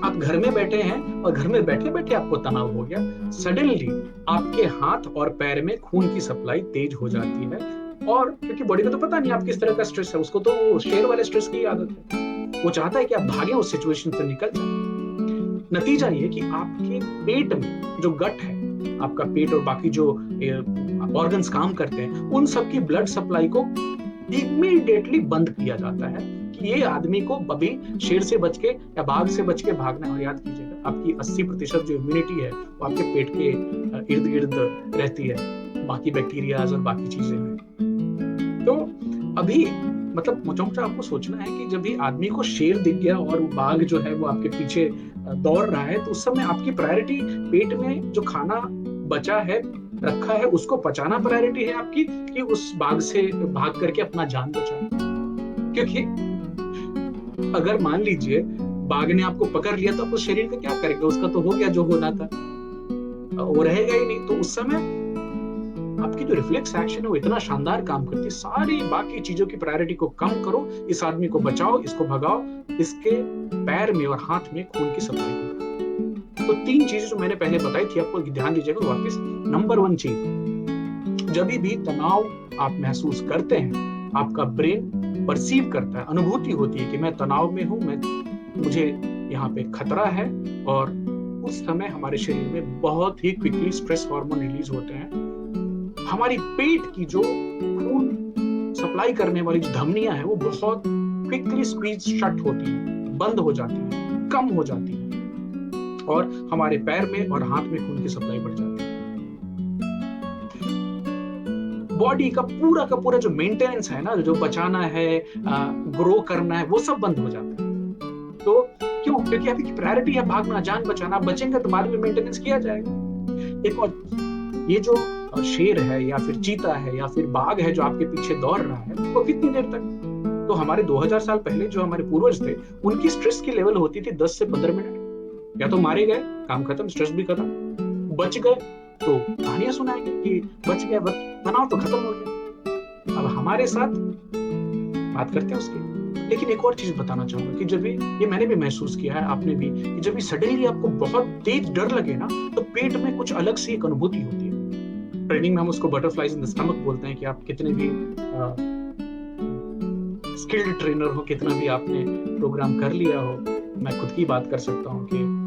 आप घर में बैठे हैं और घर में बैठे बैठे आपको तनाव हो गया, सडनली आपके हाथ और पैर में खून की सप्लाई तेज हो जाती है। और क्योंकि बॉडी को तो पता नहीं आप किस तरह का स्ट्रेस है, उसको तो वो शेर वाले स्ट्रेस की आदत है, वो चाहता है कि आप भागें उस सिचुएशन से निकल जाए। नतीजा ये कि आपके पेट में जो गट है, आपका पेट और बाकी जो ऑर्गन्स काम करते हैं, उन सब की ब्लड सप्लाई को इमीडिएटली बंद किया जाता है कि ये आदमी को अभी शेर से बच के या बाघ से बच के भागना है। और याद कीजिएगा, आपकी 80% जो इम्यूनिटी है वो आपके पेट के इर्द गिर्द रहती है, बाकी बैक्टीरियाज और बाकी चीजें हैं। तो अभी मतलब मोटा आपको सोचना है कि जब भी आदमी को शेर दिख गया और बाघ जो है वो आपके पीछे दौड़ रहा है, तो उस समय आपकी प्रायोरिटी पेट में जो खाना बचा है, रखा है, उसको पचाना प्रायोरिटी है आपकी, कि उस बाघ से भाग करके अपना जान बचाना। क्योंकि अगर मान लीजिए बाघ ने आपको पकड़ लिया तो आप उस शरीर का क्या करेंगे? उसका तो हो गया जो होना था, वो रहेगा ही नहीं। तो उस समय आपकी जो रिफ्लेक्स एक्शन है वो इतना शानदार काम करती है, सारी बाकी चीजों की प्रायोरिटी को कम करो, इस आदमी को बचाओ, इसको भगाओ, इसके पैर में और हाथ में खून की सप्लाई करो। तो 3 चीजें जो मैंने पहले बताई थी, आपको ध्यान दीजिएगा वापस। नंबर 1 चीज, जब भी तनाव आप महसूस करते हैं, आपका ब्रेन परसीव करता है, अनुभूति होती है कि मैं तनाव में हूं, मुझे यहाँ पे खतरा है, और उस समय हमारे शरीर में बहुत ही क्विकली स्ट्रेस हार्मोन रिलीज होते हैं। हमारी पेट की जो खून सप्लाई करने वाली जो धमनियां हैं वो बहुत क्विकली स्क्वीज शट होती है, बंद हो जाती है, कम हो जाती है, और हमारे पैर में और हाथ में खून की सप्लाई बढ़ जाती है। बॉडी का पूरा जो मेंटेनेंस है ना, जो बचाना है, ग्रो करना है, वो सब बंद हो जाता है। तो क्यों? क्योंकि आपकी प्रायोरिटी है भागना, जान बचाना। बचेंगे तो बाद में मेंटेनेंस किया जाएगा। एक और, ये जो शेर है या फिर चीता है या फिर बाघ है जो आपके पीछे दौड़ रहा है, वो कितनी देर तक? तो हमारे 2000 साल पहले जो हमारे पूर्वज थे, उनकी स्ट्रेस की लेवल होती थी 10 से 15 मिनट। या तो मारे गए, काम खत्म, स्ट्रेस भी खत्म, बच गए तो कहानियां सुनाएंगे कि बच गए, तनाव तो खत्म हो गया। अब हमारे साथ बात करते हैं उसकी। लेकिन एक और चीज बताना चाहूंगा कि जब ये मैंने भी महसूस किया है, आपने भी, कि जब सडनली आपको बहुत तेज डर लगे ना, तो पेट में कुछ अलग सी एक अनुभूति होती है। ट्रेनिंग में हम उसको बटरफ्लाइज इन द स्टमक बोलते हैं, कि आप कितने भी स्किल्ड ट्रेनर हो, कितना भी आपने प्रोग्राम कर लिया हो। मैं खुद की बात कर सकता हूँ कि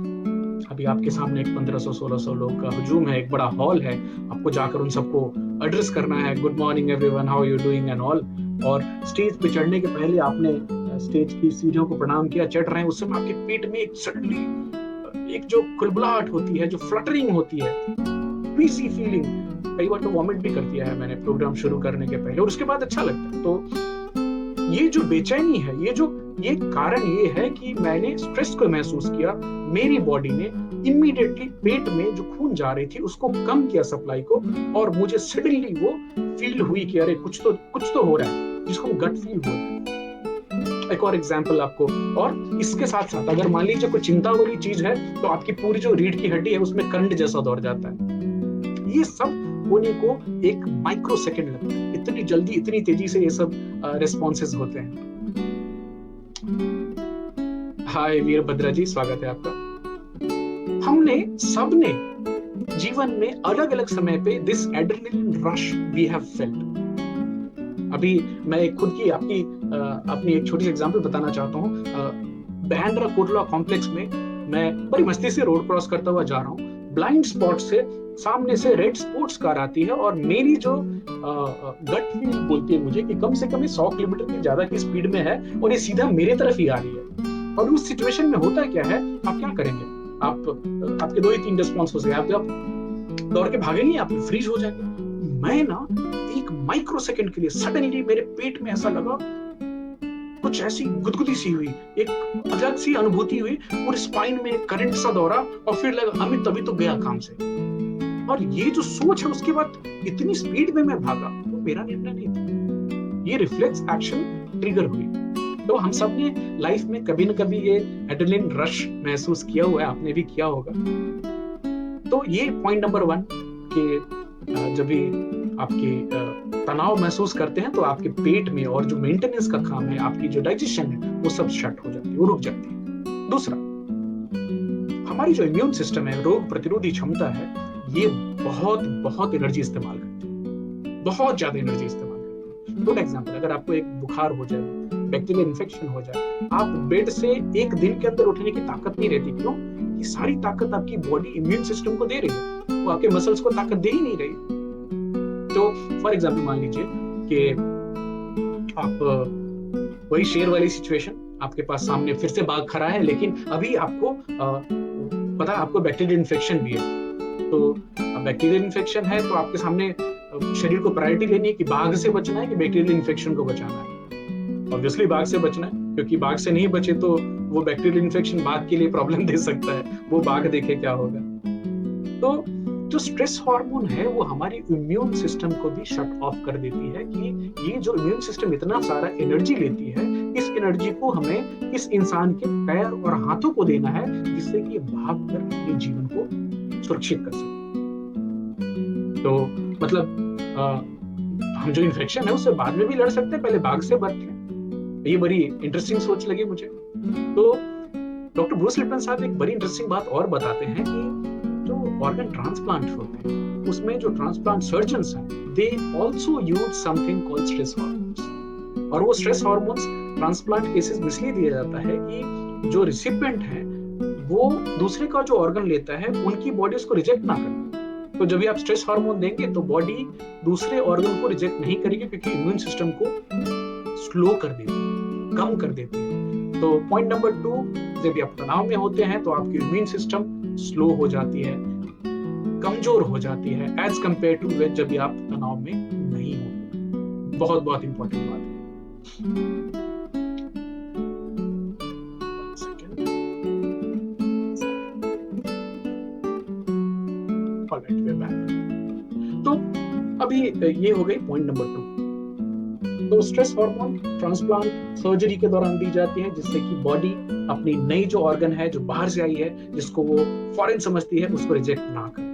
अभी आपके सामने एक 1500-1600 लोग का हुजूम है, एक बड़ा हॉल है, आपको जाकर उन सबको एड्रेस करना है, good morning everyone, how you doing and all. और स्टेज पे चढ़ने के पहले आपने स्टेज की सीढ़ियों को प्रणाम किया, चढ़ रहे हैं, उस समय आपके पेट में एक सडनली एक जो खुलबुलाहट होती है, जो फ्लटरिंग होती है, क्वीजी फीलिंग, कई बार तो वॉमिट भी कर दिया है मैंने प्रोग्राम शुरू करने के पहले, और उसके बाद अच्छा लगता है। तो ये जो बेचैनी है, ये कारण ये है कि मैंने स्ट्रेस को महसूस किया, मेरी बॉडी ने इमीडिएटली पेट में जो खून जा रही थी उसको कम किया, सप्लाई को, और मुझे सडनली वो फील हुई कि अरे कुछ तो हो रहा है, जिसको गट फील हो रहा है। एक और एग्जांपल आपको, और इसके साथ साथ अगर मान लीजिए कोई चिंता वाली चीज है, तो आपकी पूरी जो रीढ़ की हड्डी है उसमें करंट जैसा दौड़ जाता है। ये सब होने को एक माइक्रो सेकेंड लगता है, इतनी जल्दी, इतनी तेजी से ये सब रिस्पॉन्सेस होते हैं। हाय वीरभद्रा जी, स्वागत है आपका। हमने सबने जीवन में अलग अलग समय पे this adrenaline rush we have felt. अभी मैं खुद की अपनी एक छोटी सी एग्जांपल बताना चाहता हूँ। बैंड्रा कोटला कॉम्प्लेक्स में मैं बड़ी मस्ती से रोड क्रॉस करता हुआ जा रहा हूँ, ब्लाइंड स्पॉट से सामने से रेड स्पोर्ट्स कार आती है, और मेरी जो गट फील बोलती है मुझे कि कम से कम 100 किलोमीटर की ज्यादा की स्पीड में है और ये सीधा मेरे तरफ ही आ रही है। और उस सिचुएशन में होता क्या है, आप क्या करेंगे? आपके 2 ही 3 रिस्पॉन्स हो सकते हैं। आप दौड़ के भागेंगे, आप फ्रीज हो जाएंगे। मैं ना एक माइक्रो सेकंड के लिए सडनली मेरे पेट में ऐसा लगा, कुछ ऐसी गुदगुदी सी हुई, एक अलग सी अनुभूति हुई, पूरे स्पाइन में करंट सा दौड़ा, और फिर लगा अमित तभी तो गया काम से। और ये जो सोच है, उसके बाद इतनी स्पीड में मैं भागा, वो मेरा निर्णय नहीं था, ये रिफ्लेक्स एक्शन ट्रिगर हुई। तो हम सब ने लाइफ में कभी न कभी ये एड्रेनलिन रश महसूस किया हुआ है, आपने भी किया होगा। तो ये पॉइंट नंबर 1 कि जब भी आपकी तनाव महसूस करते हैं तो आपके पेट में और जो मेंटेनेंस का काम है, आपकी जो डाइजेशन है, वो सब शट हो जाती है, वो रुक जाती है। दूसरा, हमारी जो इम्यून सिस्टम है, रोग प्रतिरोधी क्षमता है, ये बहुत बहुत एनर्जी इस्तेमाल करती है, बहुत ज्यादा एनर्जी इस्तेमाल करती है। फॉर एग्जाम्पल, अगर आपको एक बुखार हो जाए, बैक्टीरियल इन्फेक्शन हो जाए, आप बेड से एक दिन के अंदर उठने की ताकत नहीं रहती। क्यों? ये सारी ताकत आपकी बॉडी इम्यून सिस्टम को दे रही है, वो आपके मसल्स को ताकत दे ही नहीं रही। तो फॉर एग्जाम्पल मान लीजिए कि आप वही शेर वाली सिचुएशन, आपके पास सामने फिर से बाघ खड़ा है, लेकिन अभी आपको पता है आपको बैक्टीरियल इन्फेक्शन भी है। तो बैक्टीरियल इन्फेक्शन है तो आपके सामने शरीर को प्रायोरिटी लेनी है कि बाघ से बचना है कि बैक्टीरियल इन्फेक्शन को बचाना है। ऑब्वियसली बाघ से बचना है, क्योंकि बाघ से नहीं बचे तो वो बैक्टीरियल इन्फेक्शन बाघ के लिए प्रॉब्लम दे सकता है, वो बाघ देखे क्या होगा। तो जो स्ट्रेस हार्मोन है वो हमारी इम्यून सिस्टम को भी शट ऑफ कर देती है कि ये जो इम्यून सिस्टम इतना सारा एनर्जी लेती है, इस एनर्जी को हमें इस इंसान के पैर और हाथों को देना है, जिससे कि भाग कर अपने जीवन को सुरक्षित कर सके। तो मतलब हम जो इन्फेक्शन है उससे बाद में भी लड़ सकते हैं, पहले बाघ से बच लें। ये बड़ी इंटरेस्टिंग सोच लगी मुझे। तो डॉक्टर ब्रूस लिप्टन साहब एक बड़ी इंटरेस्टिंग बात और बताते हैं कि जो ऑर्गन ट्रांसप्लांट होते हैं उसमें जो ट्रांसप्लांट सर्जन्स हैं, they also use something called stress hormones. और वो स्ट्रेस हार्मोन्स ट्रांसप्लांट केसेस में इसलिए दिया जाता है कि जो रिसिपिएंट है वो दूसरे का जो ऑर्गन लेता है उनकी बॉडी उसको रिजेक्ट ना करे। तो जब भी आप स्ट्रेस हार्मोन देंगे तो बॉडी दूसरे ऑर्गन को रिजेक्ट नहीं करेगी, क्योंकि इम्यून सिस्टम को स्लो कर देती है, कम कर देती है। तो पॉइंट नंबर 2, जब भी आप तनाव में होते हैं तो आपकी इम्यून सिस्टम स्लो हो जाती है, कमजोर हो जाती है एज कंपेयर टू जब भी आप तनाव में नहीं होते। बहुत बहुत इंपॉर्टेंट बात है। तो अभी ये हो गई पॉइंट नंबर 2। तो स्ट्रेस हार्मोन ट्रांसप्लांट सर्जरी के दौरान दी जाती है, जिससे कि बॉडी अपनी नई जो ऑर्गन है जो बाहर से आई है, जिसको वो फॉरेन समझती है, उसको रिजेक्ट ना करे।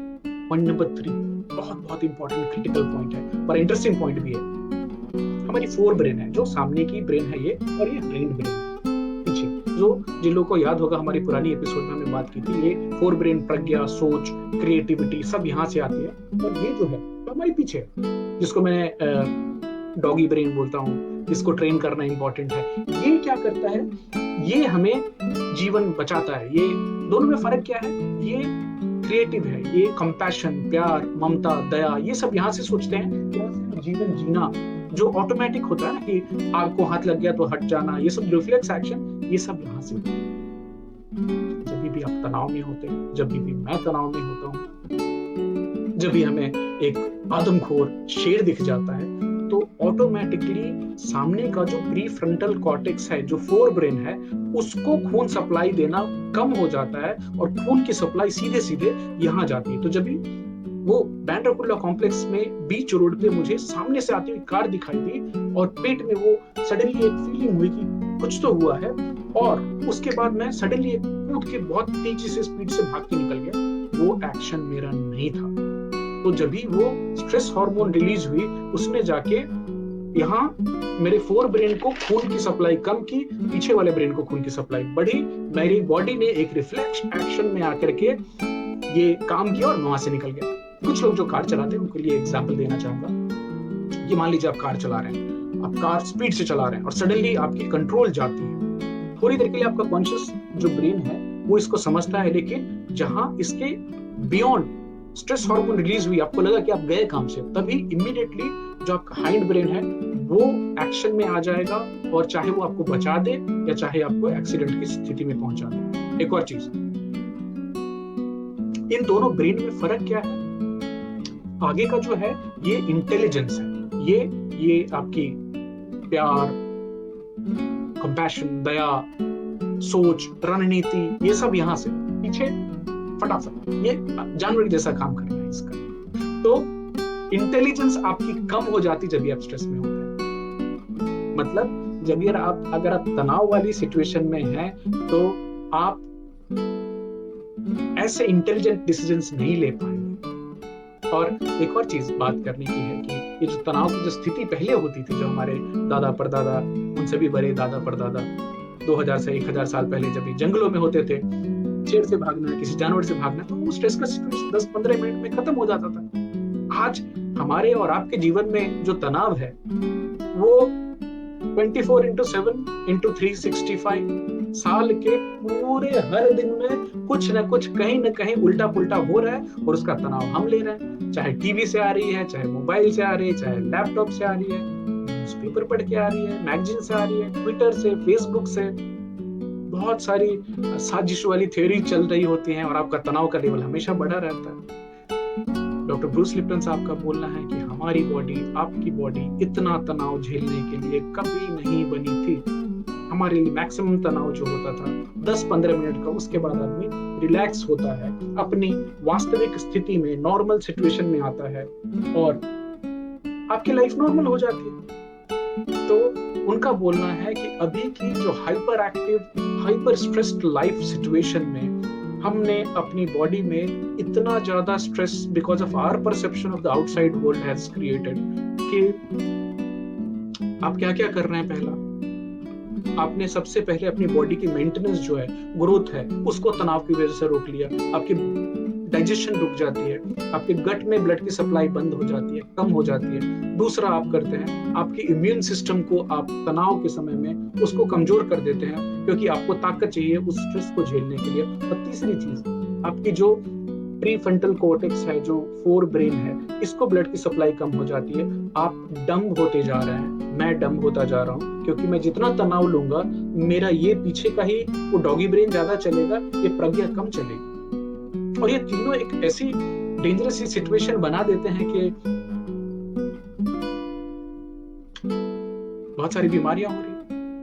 पॉइंट नंबर 3 बहुत बहुत इंपॉर्टेंट क्रिटिकल पॉइंट है और इंटरेस्टिंग पॉइंट भी है। हमारी 4 ब्रेन है, जो सामने की ब्रेन है ये, और ये हाइंड ब्रेन है पीछे। जो जिन लोगों को याद होगा हमारी पुरानी एपिसोड में हमने बात की थी, ये 4 ब्रेन प्रज्ञा, सोच, क्रिएटिविटी सब यहाँ से आती है। और ये जो है तो हमारी पीछे है, जिसको मैं डॉगी ब्रेन बोलता हूँ, इसको ट्रेन करना इंपॉर्टेंट है। ये क्या करता है? ये हमें जीवन बचाता है। ये दोनों में फर्क क्या है? ये क्रिएटिव है, ये कंपैशन, प्यार, ममता, दया, ये सब यहाँ से सोचते हैं। यहाँ से जीवन जीना जो ऑटोमेटिक होता है ना कि आपको हाथ लग गया तो हट जाना, ये सब रिफ्लेक्स एक्शन, ये सब यहाँ से होता है। जब भी आप तनाव में होते हैं, जब भी मैं तनाव में होता हूँ, जब भी हमें एक आदमखोर शेर दिख जाता है, तो ऑटोमेटिकली सामने का जो प्री फ्रंटल कॉर्टेक्स है, जो 4 ब्रेन है, उसको खून सप्लाई देना कम हो जाता है और खून की सप्लाई सीधे सीधे यहाँ जाती है। तो जब भी वो बैंड्रा कॉम्प्लेक्स में बीच रोड पे मुझे सामने से आती हुई कार दिखाई दी और पेट में वो सडनली एक फीलिंग हुई कि कुछ तो हुआ है, और उसके बाद मैं सडनली कूद के बहुत तेजी से स्पीड से भाग के निकल गया, वो एक्शन मेरा नहीं था। तो जब भी वो स्ट्रेस हार्मोन रिलीज हुई, उसने जाके यहाँ मेरे 4 ब्रेन को खून की सप्लाई कम की, पीछे वाले ब्रेन को खून की सप्लाई बढ़ी। मेरी बॉडी ने एक रिफ्लेक्स एक्शन में आकर के ये काम किया और वहां से निकल गया। कुछ लोग जो कार चलाते हैं उनके लिए एग्जांपल देना चाहूंगा कि मान लीजिए आप कार चला रहे हैं, आप कार स्पीड से चला रहे हैं और सडनली आपकी कंट्रोल जाती है। थोड़ी देर के लिए आपका कॉन्शियस जो ब्रेन है वो इसको समझता है, लेकिन जहां इसके बियॉन्ड स्ट्रेस हार्मोन रिलीज हुई, आपको लगा कि आप गए काम से, तभी इमीडिएटली जो आपका हाइंड ब्रेन है वो एक्शन में आ जाएगा, और चाहे वो आपको बचा दे या चाहे आपको एक्सीडेंट की स्थिति में पहुंचा दे। एक और चीज, इन दोनों ब्रेन में फर्क क्या है? आगे का जो है ये इंटेलिजेंस है, ये आपकी प्यार, कंपैशन, दया, सोच, रणनीति, ये सब यहां से। पीछे फटाफट ये जानवर जैसा काम करना है इसका। तो इंटेलिजेंस आपकी कम हो जाती जब भी आप स्ट्रेस में होते हैं। मतलब जब अगर आप तनाव वाली सिचुएशन में हैं तो आप ऐसे इंटेलिजेंट डिसीजंस नहीं ले पाएंगे। और एक और चीज बात करने की है कि ये जो तनाव की जो स्थिति पहले होती थी, जो हमारे दादा परदादा, उनसे भी बड़े दादा परदादा 2000 से 1000 साल पहले जब ये जंगलों में होते थे, शेर से भागना, किसी जानवर से भागना, तो वो स्ट्रेस का सिचुएशन 10-15 मिनट में खत्म हो जाता था। आज हमारे और आपके जीवन में जो तनाव है वो 24/7 365 साल के पूरे हर दिन में कुछ ना कुछ कहीं ना कहीं उल्टा पुल्टा हो रहा है और उसका तनाव हम ले रहे हैं। चाहे टीवी से आ रही है, चाहे मोबाइल से आ रही है, चाहे लैपटॉप से आ रही है, न्यूज़पेपर पढ़ के आ रही है, मैगजीन से आ रही है, ट्विटर से, फेसबुक से, बहुत सारी साजिश वाली थ्योरी चल रही होती हैं और आपका तनाव का लेवल हमेशा बढ़ा रहता है। डॉक्टर ब्रूस लिप्टन साहब का बोलना है कि हमारी बॉडी, आपकी बॉडी इतना तनाव झेलने के लिए कभी नहीं बनी थी। हमारे लिए मैक्सिमम तनाव जो होता था 10-15 मिनट का, उसके बाद आदमी रिलैक्स होता है, अपनी वास्तविक स्थिति में, नॉर्मल सिचुएशन में आता है और आपकी लाइफ नॉर्मल हो जाती है। तो उनका बोलना है कि अभी की जो hyper active, hyper stressed life situation में हमने अपनी बॉडी में इतना ज्यादा stress because of our perception of the outside world has created कि आप क्या क्या कर रहे हैं। पहला, आपने सबसे पहले अपनी बॉडी की मेंटेनेंस जो है, ग्रोथ है, उसको तनाव की वजह से रोक लिया। आपकी डाइजेशन रुक जाती है, आपके गट में ब्लड की सप्लाई बंद हो जाती है, कम हो जाती है। दूसरा आप करते हैं, आपकी इम्यून सिस्टम को आप तनाव के समय में उसको कमजोर कर देते हैं क्योंकि आपको ताकत चाहिए उस स्ट्रेस को झेलने के लिए। और तीसरी चीज, आपकी जो प्रीफ्रंटल कॉर्टेक्स है, जो फोर ब्रेन है, इसको ब्लड की सप्लाई कम हो जाती है। आप डम होते जा रहे हैं, मैं डम होता जा रहा हूँ क्योंकि मैं जितना तनाव लूंगा मेरा ये पीछे का ही वो डॉगी ब्रेन ज्यादा चलेगा, ये प्रज्ञा कम चलेगी। और ये तीनों एक ऐसी डेंजरस सी सिचुएशन बना देते हैं कि बहुत सारी बीमारियां हो रही,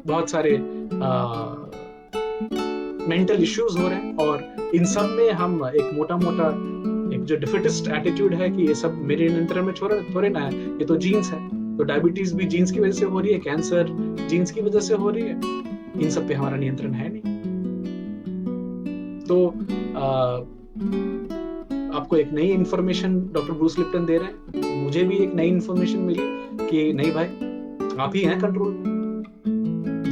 बहुत सारे मेंटल इश्यूज हो रहे हैं और इन सब में हम एक मोटा एक जो डिफिटिस्ट एटीट्यूड है कि ये सब मेरे नियंत्रण में थोड़े ना है, ये तो जीन्स है। तो डायबिटीज भी जीन्स की वजह से हो रही है, कैंसर जीन्स की वजह से हो रही है, इन सब पे हमारा नियंत्रण है नहीं। तो आपको एक नई इंफॉर्मेशन डॉक्टर ब्रूस लिप्टन दे रहे हैं, मुझे भी एक नई इंफॉर्मेशन मिली कि नहीं भाई, आप ही हैं कंट्रोल में।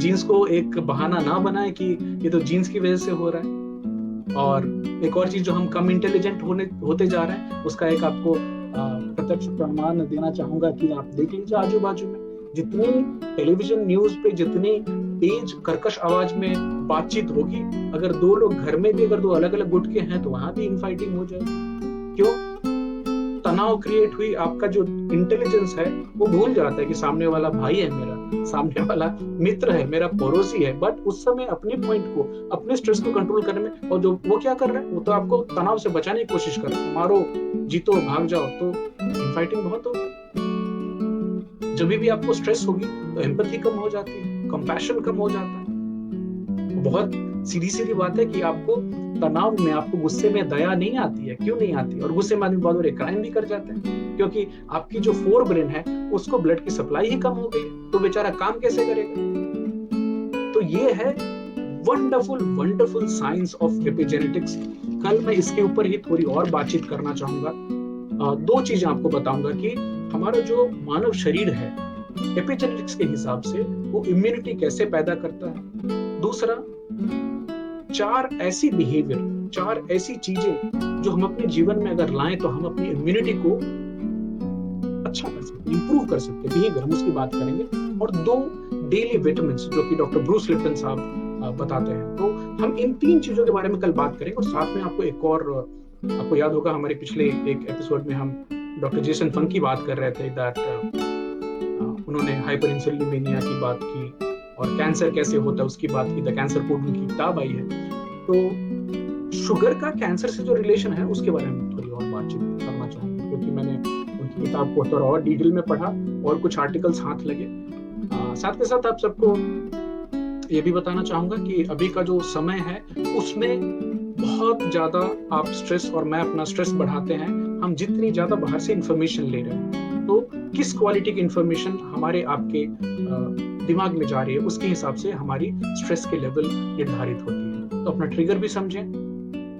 जीन्स को एक बहाना ना बनाए कि ये तो जीन्स की वजह से हो रहा है। और एक और चीज, जो हम कम इंटेलिजेंट होते जा रहे हैं, उसका एक आपको प्रत्यक्ष प्रमाण देना चाहूंगा कि आप देख लीजिए आजू बाजू में जितनी टेलीविजन न्यूज पे जितनी तेज कर्कश आवाज में बातचीत होगी, अगर दो लोग घर में भी अगर दो अलग अलग गुट के हैं तो वहां भी इनफाइटिंग हो जाएगी। क्यों? तनाव क्रिएट हुई, आपका जो इंटेलिजेंस है वो भूल जाता है कि सामने वाला भाई है मेरा, सामने वाला मित्र है, मेरा पड़ोसी है, बट उस समय अपने पॉइंट को, अपने स्ट्रेस को कंट्रोल करने में, और जो वो क्या कर रहे हैं, वो तो आपको तनाव से बचाने की कोशिश कर रहे हैं, मारो, जीतो, भाग जाओ, तो इनफाइटिंग बहुत होगी। जब भी आपको स्ट्रेस होगी तो एम्पैथी कम हो जाती है, कंपैशन कम हो जाता है। बहुत सीधी बात है कि आपको तनाव में, आपको गुस्से में दया नहीं आती है। क्यों नहीं आती? और गुस्से में आदमी बहुत बड़े क्राइम भी कर जाते हैं क्योंकि आपकी जो फोर ब्रेन है उसको ब्लड की सप्लाई ही कम हो गई है, तो बेचारा काम कैसे करेगा? तो ये है वंडरफुल साइंस ऑफ एपिजेनेटिक्स। कल मैं इसके ऊपर ही थोड़ी और बातचीत करना चाहूंगा। दो चीजें आपको बताऊंगा कि हमारा जो मानव शरीर है एपिजेनेटिक्स के हिसाब से वो इम्यूनिटी कैसे पैदा करता है। दूसरा, चार ऐसी चीजें जो हम अपने जीवन में अगर लाएं तो हम अपनी इम्यूनिटी को अच्छा कर सकते, इंप्रूव कर सकते, बिहेवियर, हम उसकी बात करेंगे। और दो डेली विटामिन जो कि डॉक्टर ब्रूस लिप्टन साहब बताते हैं। तो हम इन तीन चीजों के बारे में कल बात करेंगे। और साथ में आपको एक और, आपको याद होगा हमारे पिछले एक एपिसोड में हम डॉक्टर जेसन फंक की बात कर रहे थे, दैट उन्होंने हाइपर इंसुलिनिमिया की बात की और कैंसर कैसे होता है उसकी बात की, द कैंसर कोड उनकी किताब आई है। तो शुगर का कैंसर से जो रिलेशन है उसके बारे में थोड़ी और बातचीत करना चाहूंगा, क्योंकि मैंने उनकी किताब को थोड़ा और डिटेल में पढ़ा और कुछ आर्टिकल्स हाथ लगे। साथ के साथ आप सबको ये भी बताना चाहूंगा कि अभी का जो समय है उसमें बहुत ज्यादा आप स्ट्रेस, और मैं अपना स्ट्रेस बढ़ाते हैं हम जितनी ज्यादा बाहर से इंफॉर्मेशन ले रहे हैं। तो किस क्वालिटी की इंफॉर्मेशन हमारे आपके दिमाग में जा रही है, उसके हिसाब से हमारी स्ट्रेस के लेवल निर्धारित होती है। तो अपना ट्रिगर भी समझें,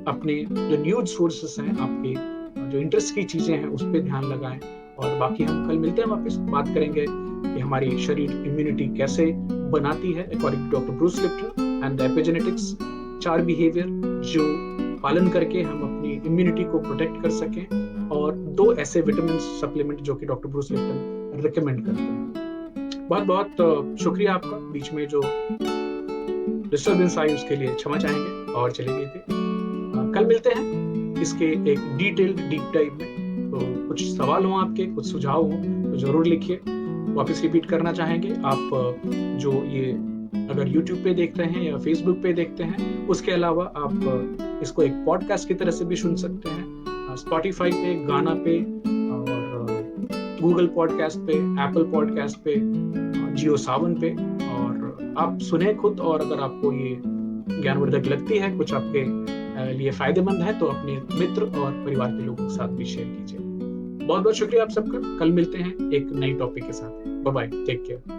अपने जो न्यूज सोर्सेस हैं, आपके जो इंटरेस्ट की चीजें हैं, उस पर ध्यान लगाएं। और बाकी हम कल मिलते हैं, वापस बात करेंगे कि हमारी शरीर इम्यूनिटी कैसे बनाती है according to doctor Bruce Lipton and epigenetics. 4 behaviour जो पालन करके हम अपनी इम्यूनिटी को प्रोटेक्ट कर सकें, और 2 ऐसे विटामिन सप्लीमेंट जो कि डॉक्टर ब्रूस लिप्टन रिकमेंड करते हैं। बहुत बहुत शुक्रिया आपका। बीच में जो डिस्टर्बेंस आई उसके लिए क्षमा चाहेंगे, और चले गए थे। कल मिलते हैं इसके एक डिटेल्ड डीप डाइव में। तो कुछ सवाल हो आपके, कुछ सुझाव हो तो जरूर लिखिए। वापस रिपीट करना चाहेंगे, आप जो ये अगर YouTube पे देखते हैं या Facebook पे देखते हैं, उसके अलावा आप इसको एक पॉडकास्ट की तरह से भी सुन सकते हैं। Spotify पे, गाना पे, और गूगल पॉडकास्ट पे, एप्पल पॉडकास्ट पे, जियो सावन पे। और आप सुने खुद, और अगर आपको ये ज्ञानवर्धक लगती है, कुछ आपके लिए फायदेमंद है, तो अपने मित्र और परिवार के लोगों के साथ भी शेयर कीजिए। बहुत बहुत शुक्रिया आप सबका। कल मिलते हैं एक नई टॉपिक के साथ। Bye bye, take care.